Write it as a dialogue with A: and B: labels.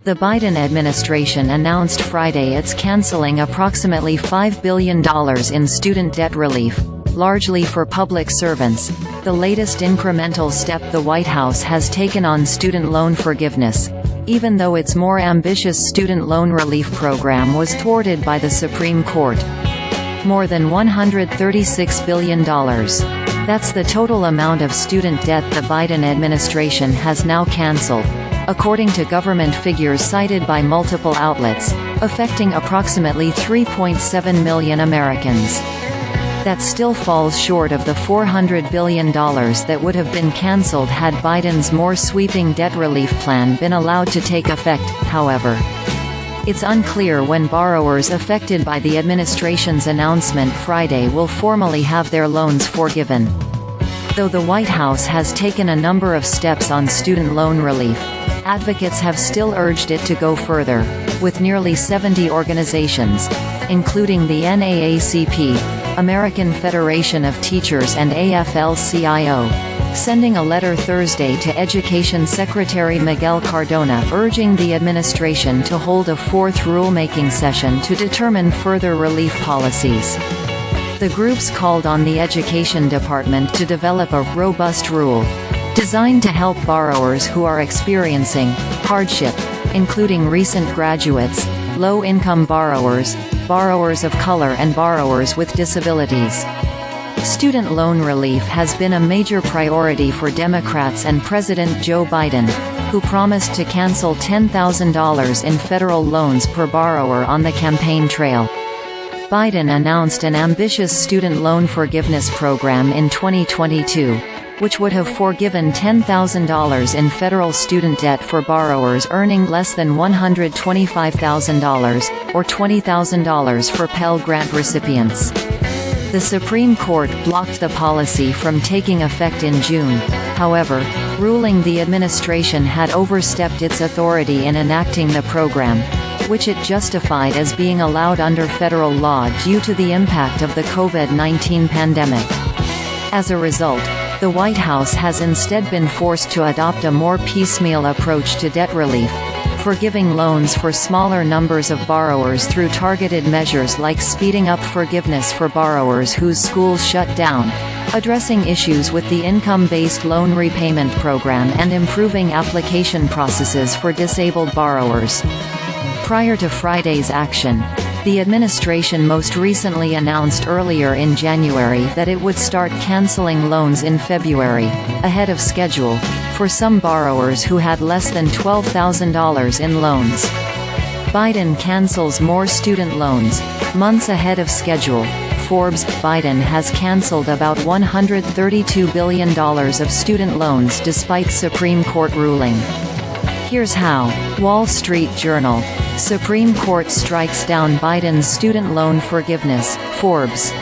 A: The Biden administration announced Friday it's canceling approximately $5 billion in student debt relief, largely for public servants, the latest incremental step the White House has taken on student loan forgiveness, even though its more ambitious student loan relief program was thwarted by the Supreme Court. More than $136 billion. That's the total amount of student debt the Biden administration has now canceled, according to government figures cited by multiple outlets, affecting approximately 3.7 million Americans. That still falls short of the $400 billion that would have been canceled had Biden's more sweeping debt relief plan been allowed to take effect, however. It's unclear when borrowers affected by the administration's announcement Friday will formally have their loans forgiven. Though the White House has taken a number of steps on student loan relief, advocates have still urged it to go further, with nearly 70 organizations, including the NAACP, American Federation of Teachers, and AFL-CIO, sending a letter Thursday to Education Secretary Miguel Cardona urging the administration to hold a fourth rulemaking session to determine further relief policies. The groups called on the Education Department to develop a robust rule designed to help borrowers who are experiencing hardship, including recent graduates, low-income borrowers, borrowers of color, and borrowers with disabilities. Student loan relief has been a major priority for Democrats and President Joe Biden, who promised to cancel $10,000 in federal loans per borrower on the campaign trail. Biden announced an ambitious student loan forgiveness program in 2022, which would have forgiven $10,000 in federal student debt for borrowers earning less than $125,000, or $20,000 for Pell Grant recipients. The Supreme Court blocked the policy from taking effect in June, however, ruling the administration had overstepped its authority in enacting the program, which it justified as being allowed under federal law due to the impact of the COVID-19 pandemic. As a result, the White House has instead been forced to adopt a more piecemeal approach to debt relief, forgiving loans for smaller numbers of borrowers through targeted measures like speeding up forgiveness for borrowers whose schools shut down, addressing issues with the income-based loan repayment program, and improving application processes for disabled borrowers. Prior to Friday's action, the administration most recently announced earlier in January that it would start canceling loans in February, ahead of schedule, for some borrowers who had less than $12,000 in loans. Biden cancels more student loans, months ahead of schedule. Forbes: Biden has canceled about $132 billion of student loans despite Supreme Court ruling. Here's how. Wall Street Journal: Supreme Court strikes down Biden's student loan forgiveness. Forbes.